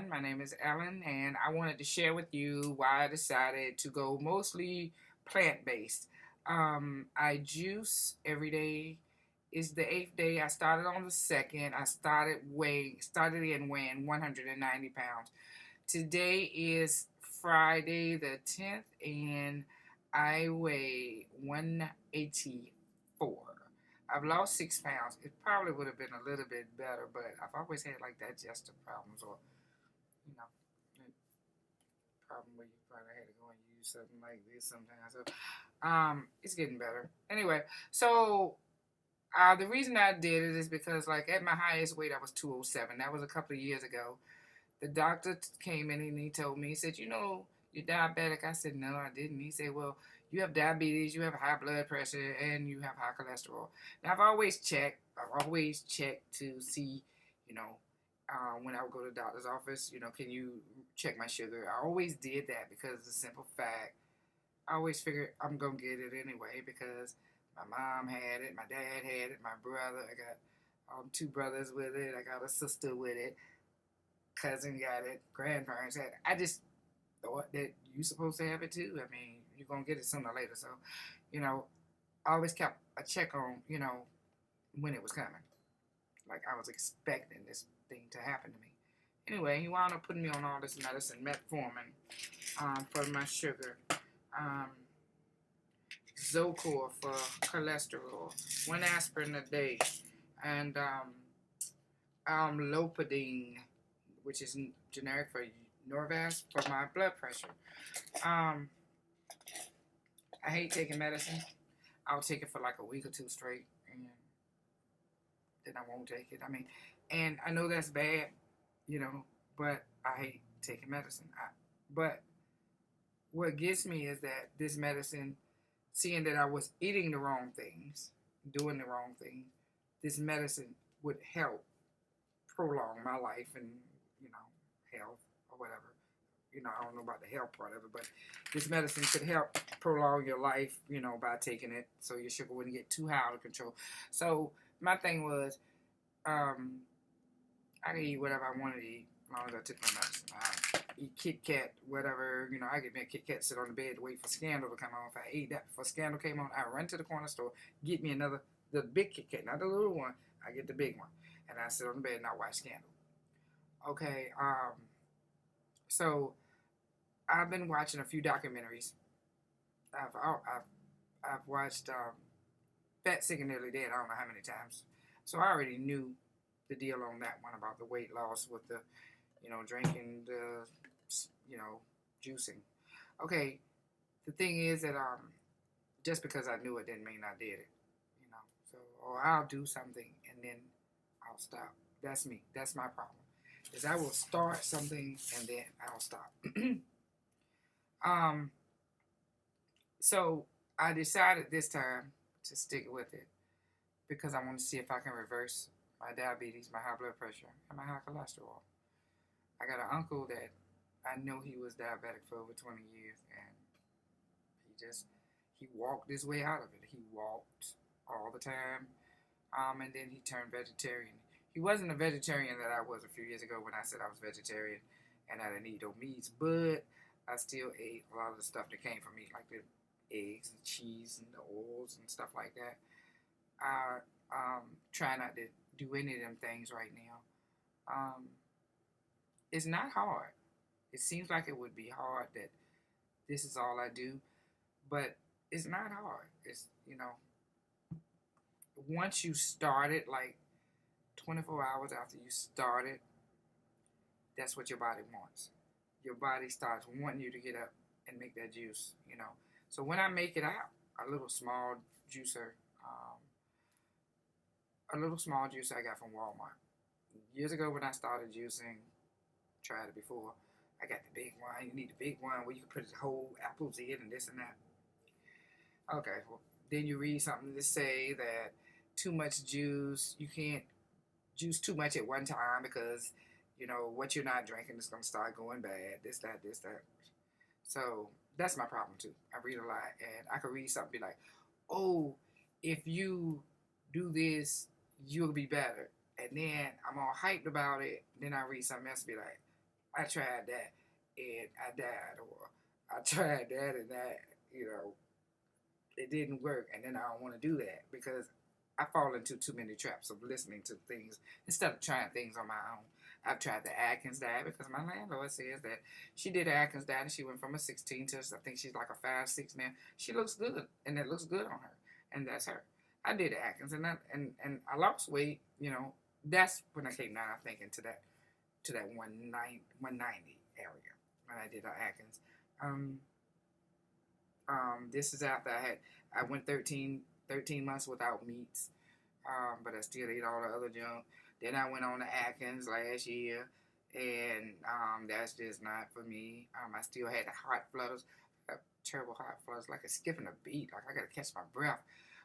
My name is Ellen, and I wanted to share with you why I decided to go mostly plant based. I juice every day. It's the eighth day. I started on the second. I started in weighing 190 pounds. Today is Friday the 10th, and I weigh 184. I've lost 6 pounds. It probably would have been a little bit better, but I've always had like digestive problems, or you know, the problem where you probably had to go and use something like this sometimes. So, it's getting better. Anyway, so the reason I did it is because, like, at my highest weight, I was 207. That was a couple of years ago. The doctor came in and he told me, he said, you're diabetic. I said, no, I didn't. He said, well, you have diabetes, you have high blood pressure, and you have high cholesterol. Now, I've always checked to see, you know, when I would go to the doctor's office, can you check my sugar? I always did that because the simple fact, I always figured I'm going to get it anyway because my mom had it, my dad had it, my brother, I got two brothers with it, I got a sister with it, cousin got it, grandparents had it. I just thought that you supposed to have it too. I mean, you're gonna get it sooner or later. So, you know, I always kept a check on, when it was coming. Like I was expecting this thing to happen to me. Anyway, he wound up putting me on all this medicine, metformin, for my sugar, um, Zocor for cholesterol, one aspirin a day, and Lopidine, which is generic for Norvasc for my blood pressure. Um, I hate taking medicine. I'll take it for like a week or two straight, and then I won't take it. I mean, and I know that's bad, but I hate taking medicine. But what gets me is that this medicine, seeing that I was eating the wrong things, doing the wrong thing, this medicine would help prolong my life and, health or whatever. I don't know about the health part of it, but this medicine could help prolong your life, by taking it so your sugar wouldn't get too high out of control. So my thing was, I can eat whatever I wanted to eat as long as I took my medicine. I eat Kit Kat, whatever, I get me a Kit Kat, sit on the bed, wait for Scandal to come on. If I ate that before Scandal came on, I run to the corner store, get me the big Kit Kat, not the little one. I get the big one, and I sit on the bed and I watch Scandal. Okay, so I've been watching a few documentaries. I've watched Fat, Sick, and Nearly Dead. I don't know how many times. So I already knew the deal on that one about the weight loss with the, drinking the, juicing. Okay, the thing is that just because I knew it didn't mean I did it. So or I'll do something and then I'll stop. That's me. That's my problem. Is I will start something and then I'll stop. um, so I decided this time to stick with it because I want to see if I can reverse my diabetes, my high blood pressure, and my high cholesterol. I got an uncle that I know he was diabetic for over 20 years, and he walked his way out of it. He walked all the time, and then he turned vegetarian. He wasn't a vegetarian that I was a few years ago when I said I was vegetarian and I didn't eat no meats, but I still ate a lot of the stuff that came from meat, like the eggs and cheese and the oils and stuff like that. I try not to do any of them things right now. It's not hard. It seems like it would be hard that this is all I do, but it's not hard. It's, once you start it, like 24 hours after you start it, that's what your body wants. Your body starts wanting you to get up and make that juice. So when I make it out, a little small juicer, I got from Walmart. Years ago when I started juicing, tried it before, I got the big one. You need the big one where you can put the whole apples in and this and that. Okay, well, then you read something to say that too much juice, you can't juice too much at one time because, what you're not drinking is going to start going bad, this, that, this, that. So that's my problem too. I read a lot and I could read something be like, oh, if you do this, you'll be better. And then I'm all hyped about it. Then I read something else be like, I tried that and I died, or I tried that and that, you know, it didn't work, and then I don't want to do that because I fall into too many traps of listening to things instead of trying things on my own. I've tried the Atkins diet because my landlord says that she did the Atkins diet and she went from a 16 to I think she's like a 5'6" now. She looks good, and it looks good on her, and that's her. I did the Atkins, and I lost weight. You know, that's when I came down. I think into that 190 area when I did the Atkins. Um, this is after I went 13 months without meats, but I still ate all the other junk. Then I went on to Atkins last year, and that's just not for me. I still had the hot flutters, terrible hot flutters, like a skipping a beat. Like I gotta catch my breath.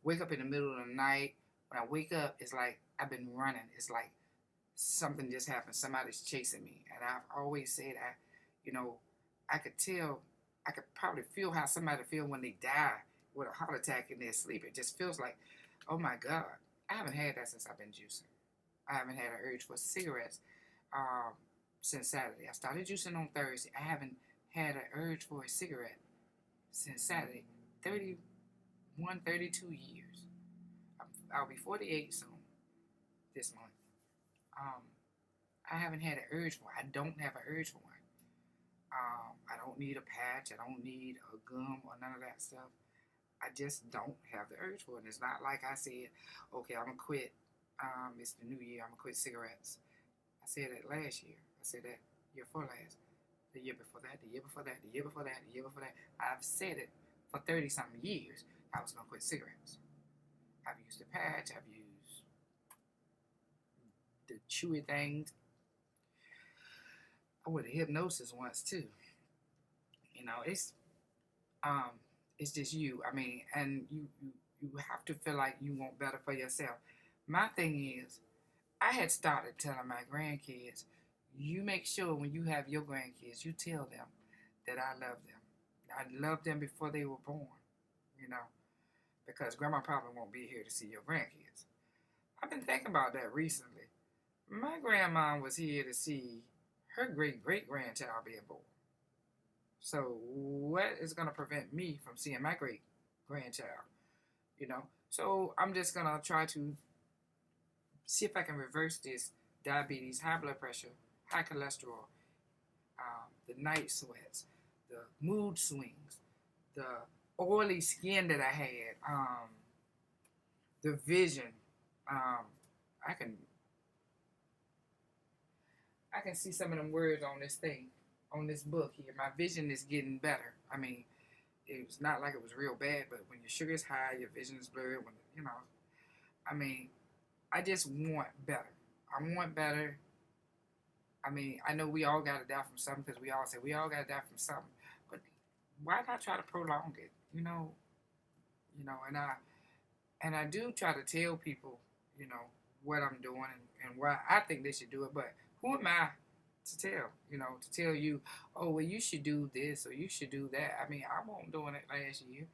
Wake up in the middle of the night. When I wake up, it's like I've been running. It's like something just happened. Somebody's chasing me, and I've always said you know, I could tell. I could probably feel how somebody feel when they die with a heart attack in their sleep. It just feels like, oh my God, I haven't had that since I've been juicing. I haven't had an urge for cigarettes since Saturday. I started juicing on Thursday. I haven't had an urge for a cigarette since Saturday. 31, 32 years. I'll be 48 soon this month. Um, I haven't had an urge for it. I don't have an urge for one. I don't need a patch. I don't need a gum or none of that stuff. I just don't have the urge for it. And it's not like I said, okay, I'm going to quit. It's the new year. I'm going to quit cigarettes. I said that last year. I said that year before last. The year before that. The year before that. The year before that. The year before that. I've said it for 30-something years. I was going to quit cigarettes. I've used the patch. I've used the chewy things. I went to hypnosis once too. You know, it's just you. I mean, and you have to feel like you want better for yourself. My thing is, I had started telling my grandkids, you make sure when you have your grandkids, you tell them that I love them. I loved them before they were born, you know, because grandma probably won't be here to see your grandkids. I've been thinking about that recently. My grandma was here to see her great great grandchild being born. So what is going to prevent me from seeing my great grandchild? You know, so I'm just going to try to see if I can reverse this diabetes, high blood pressure, high cholesterol, the night sweats, the mood swings, the oily skin that I had, the vision. I can see some of them words on this thing, on this book here. My vision is getting better. I mean, it's not like it was real bad, but when your sugar is high, your vision is blurred. When you know, I mean, I just want better. I want better. I mean, I know we all got to die from something because we all say we all got to die from something, but why not try to prolong it? And I do try to tell people, what I'm doing and why I think they should do it. But who am I to tell? To tell you, oh well, you should do this or you should do that. I mean, I wasn't doing it last year.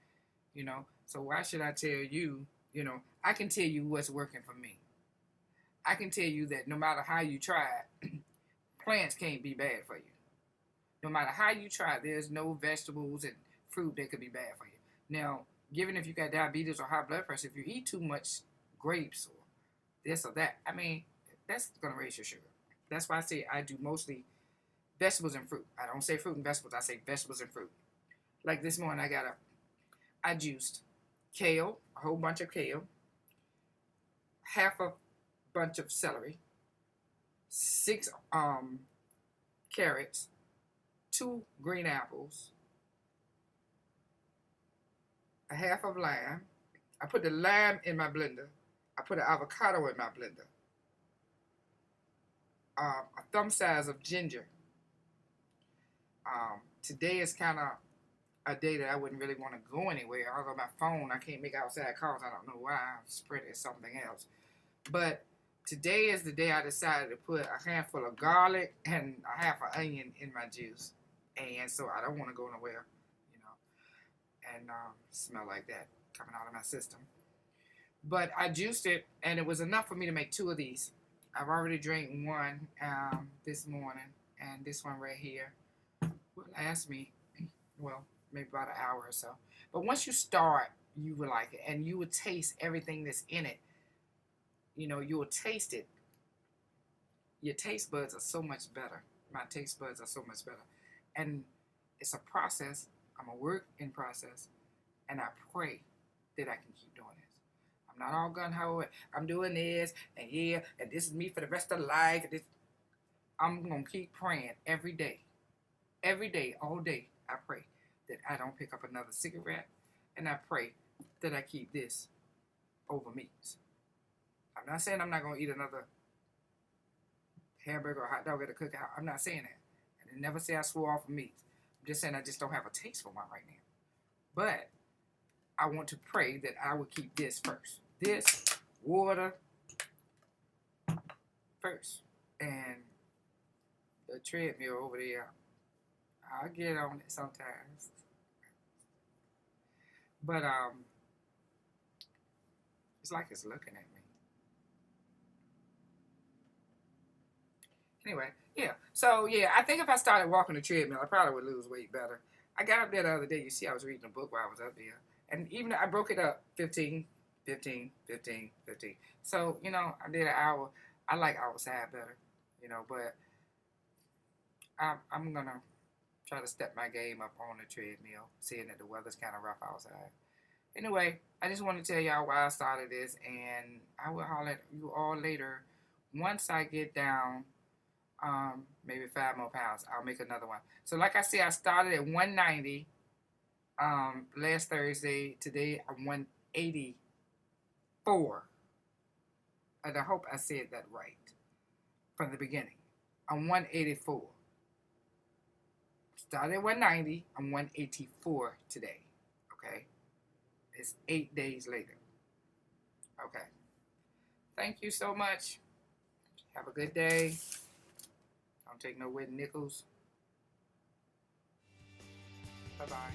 So why should I tell you? I can tell you what's working for me. I can tell you that no matter how you try it, plants can't be bad for you. No matter how you try, there's no vegetables and fruit that could be bad for you. Now, given if you got diabetes or high blood pressure, if you eat too much grapes or this or that, I mean, that's going to raise your sugar. That's why I say I do mostly vegetables and fruit. I don't say fruit and vegetables. I say vegetables and fruit. Like this morning, I juiced kale, a whole bunch of kale, half a bunch of celery, 6 carrots, 2 green apples, a half of lime. I put the lime in my blender. I put an avocado in my blender. A thumb size of ginger. Today is kind of a day that I wouldn't really want to go anywhere. Although my phone, I can't make outside calls. I don't know why. I spread it something else. But today is the day I decided to put a handful of garlic and a half an onion in my juice. And so I don't want to go nowhere, and smell like that coming out of my system. But I juiced it, and it was enough for me to make 2 of these. I've already drank one this morning, And this one right here will last me, well, maybe about an hour or so. But once you start, you will like it, and you will taste everything that's in it. You know, you will taste it. Your taste buds are so much better. My taste buds are so much better. And it's a process. I'm a work in process. And I pray that I can keep doing this. I'm not all gun ho. I'm doing this, and yeah, and this is me for the rest of life. I'm going to keep praying every day. Every day, all day, I pray that I don't pick up another cigarette. And I pray that I keep this over meat. I'm not saying I'm not going to eat another hamburger or hot dog at a cookout. I'm not saying that. And I never say I swore off of meat. I'm just saying I just don't have a taste for one right now. But I want to pray that I will keep this first. This, water, first. And the treadmill over there, I'll get on it sometimes. But it's like it's looking at me. Anyway, yeah. So, yeah, I think if I started walking the treadmill, I probably would lose weight better. I got up there the other day. You see, I was reading a book while I was up there. And even I broke it up, 15, 15, 15, 15. So, you know, I did an hour. I like outside better, you know, but I'm going to try to step my game up on the treadmill, seeing that the weather's kind of rough outside. Anyway, I just want to tell y'all why I started this, and I will holler at you all later. Once I get down maybe 5 more pounds, I'll make another one. So like I said, I started at 190 last Thursday. Today I'm 184. And I hope I said that right from the beginning. I'm 184. Started at 190. I'm 184 today. Okay? It's 8 days later. Okay. Thank you so much. Have a good day. Don't take no wooden nickels. Bye-bye.